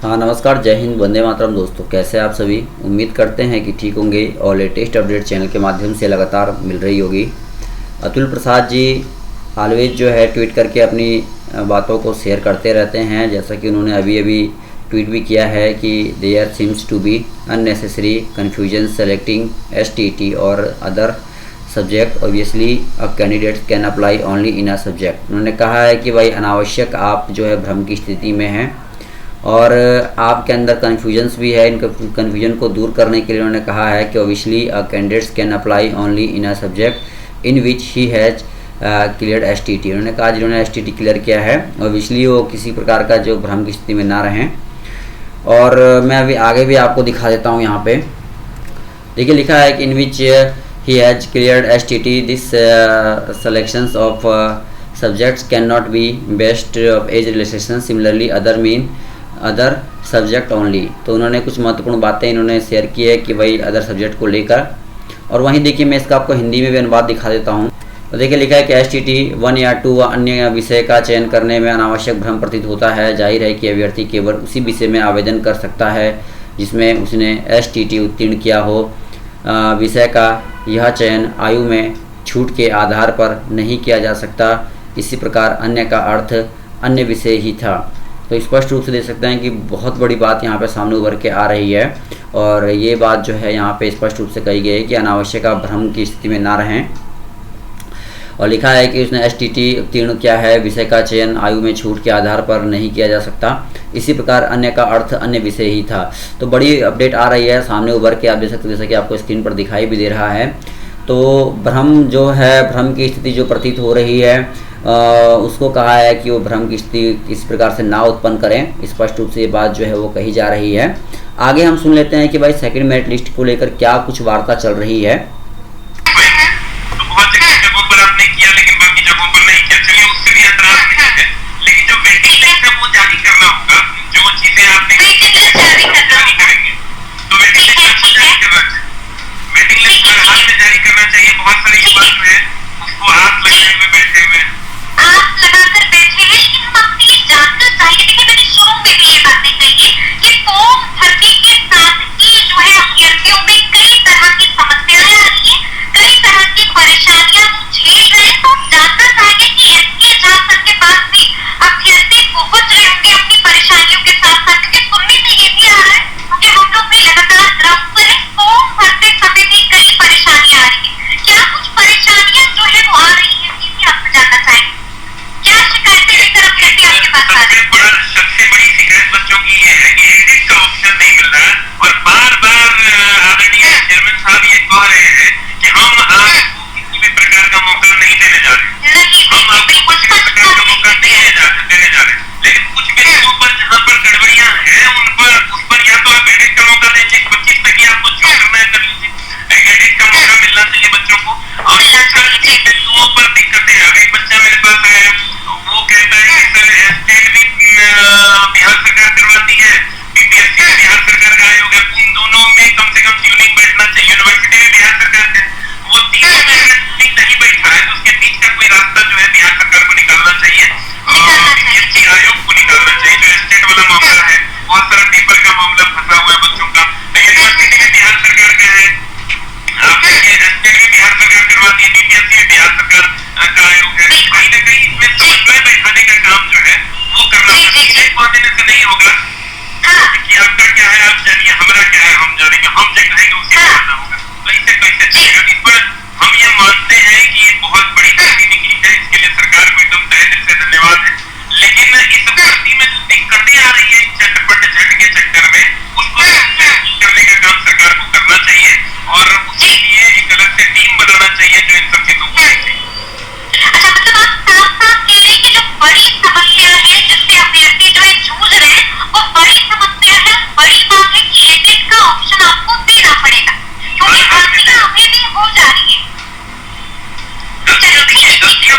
हाँ नमस्कार, जय हिंद, वंदे मातरम। दोस्तों कैसे आप सभी? उम्मीद करते हैं कि ठीक होंगे और लेटेस्ट अपडेट चैनल के माध्यम से लगातार मिल रही होगी। अतुल प्रसाद जी ऑलवेज जो है ट्वीट करके अपनी बातों को शेयर करते रहते हैं। जैसा कि उन्होंने अभी ट्वीट भी किया है कि there seems to be unnecessary confusion selecting STT और other subject, obviously a candidate can apply only in a subject. उन्होंने कहा है कि भाई अनावश्यक आप जो है भ्रम की स्थिति में हैं और आपके अंदर कन्फ्यूजन्स भी है। इन कन्फ्यूजन को दूर करने के लिए उन्होंने कहा है कि obviously a candidates can apply only in a subject in which he has clear STT। उन्होंने कहा जिन्होंने STT क्लियर किया है ऑब्वियसली वो किसी प्रकार का जो भ्रम की स्थिति में ना रहें। और मैं अभी आगे भी आपको दिखा देता हूँ। यहाँ पे देखिए लिखा है कि in which he has cleared STT this selections of subjects cannot be based of age relation, similarly other subject only. तो उन्होंने कुछ महत्वपूर्ण बातें इन्होंने शेयर की है कि भाई अदर सब्जेक्ट को लेकर। और वहीं देखिए मैं इसका आपको हिंदी में भी अनुवाद दिखा देता हूँ। तो देखिए लिखा है कि STT 1 या 2 अन्य विषय का चयन करने में अनावश्यक भ्रम प्रतीत होता है। जाहिर है कि अभ्यर्थी केवल उसी विषय में आवेदन कर सकता है जिसमें उसने STT उत्तीर्ण किया हो। विषय का यह चयन आयु में छूट के आधार पर नहीं किया जा सकता। इसी प्रकार अन्य का अर्थ अन्य विषय ही था। तो स्पष्ट रूप से देख सकते हैं कि बहुत बड़ी बात यहाँ पे सामने उभर के आ रही है और ये बात जो है यहाँ पे स्पष्ट रूप से कही गई है कि अनावश्यक भ्रम की स्थिति में ना रहें। और लिखा है कि उसने STT उत्तीर्ण किया है, विषय का चयन आयु में छूट के आधार पर नहीं किया जा सकता। इसी प्रकार अन्य का अर्थ अन्य विषय ही था। तो बड़ी अपडेट आ रही है सामने उभर के, आप देख सकते हैं जैसा कि आपको स्क्रीन पर दिखाई भी दे रहा है। तो भ्रम जो है, भ्रम की स्थिति जो प्रतीत हो रही है उसको कहा है कि वो भ्रम की स्थिति इस प्रकार से ना उत्पन्न करें। स्पष्ट रूप से ये बात जो है वो कही जा रही है। आगे हम सुन लेते हैं कि भाई सेकंड मेरिट लिस्ट को लेकर क्या कुछ वार्ता चल रही है।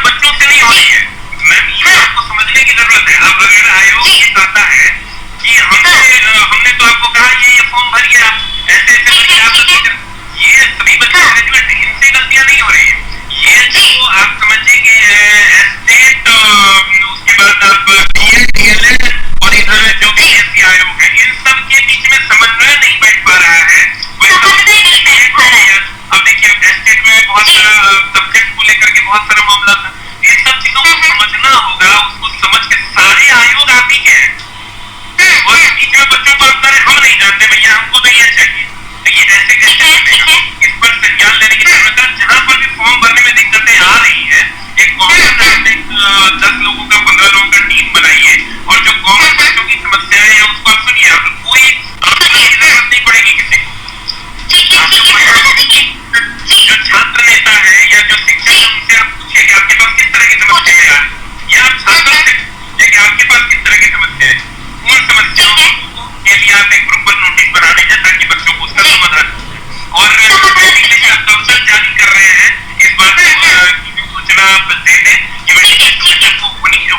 बच्चों से नहीं हो रही है। मैम ये आपको समझने की जरूरत है। अब अगर आयोग ये कहता है जानते हैं भैया हमको तो ये चाहिए, तो ये ऐसे कैसे बनेगा? इस पर संज्ञान लेने की जरूरत है। जहाँ पर भी फॉर्म भरने में दिक्कतें आ रही है, एक कॉमन 10 लोगों का 15 लोगों का टीम बनाइए और जो कॉमन बच्चों की समस्याएं हैं उस पर सुनिए। आप कोई जरूरत नहीं पड़ेगी किसी को। आप जो छात्र नेता है या जो शिक्षक है उनसे आप पूछिए कि आपके पास किस तरह की समस्या है, या आप छात्रों से पूछिए कि आपके पास किस तरह की समस्या है। उन समस्याओं के लिए आप एक ग्रुप पर नोटिस बना दीजिए ताकि बच्चों को उसका समाधान और अवसर जारी कर रहे हैं। इस बात की सूचना दे दें कि समस्या को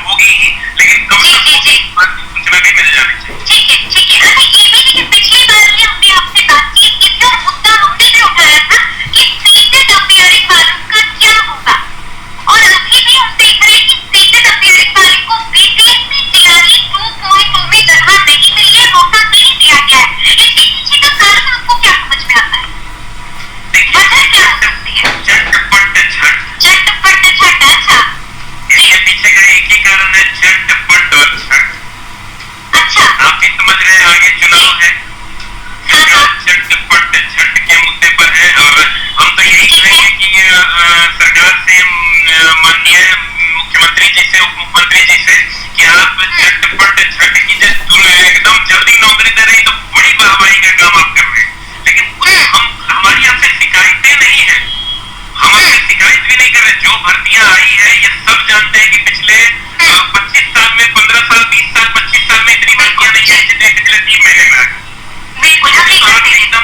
होगी ही, लेकिन कम से कम सूचना भी मिल जानी चाहिए। ठीक है। अच्छा ये भी कि पिछली बार भी हमने आपसे बातचीत की थी और मुद्दा हमने भी उठाया था कि सीटेड अपीयरिंग वालों का क्या होगा, और अभी भी हम देख रहे हैं कि सीटेड अपीयरिंग वाले को बीपीएससी तैयारी 2.0 में जगह नहीं मिली है, मौका नहीं दिया गया है। इसके पीछे का कारण आपको क्या समझ में आता है? वजह क्या हो सकती है? झटपट झट अच्छा इसके पीछे का एक ही कारण है, झटपट और झट। अच्छा आप भी समझ रहे हैं आगे चुनाव है, झटपट झट के मुद्दे पर है और हम तो यही कहेंगे कि सरकार से, माननीय मुख्यमंत्री जी से, उप मुख्यमंत्री जी से कि आप झटपट झट कीजिए, एकदम जल्दी नौकरी दे रही तो बड़ी वाहवाही का काम आप कर रहे हैं, लेकिन हमारी आपसे शिकायतें नहीं है, हम आपसे शिकायत भी नहीं कर रहे। जो भर्तियां आई है ये सब जानते हैं कि पिछले 25 साल में, 15 साल, 20 साल, 25 साल में इतनी भर्तियां नहीं है जितनी पिछले 3 महीने में आई। बिल्कुल एकदम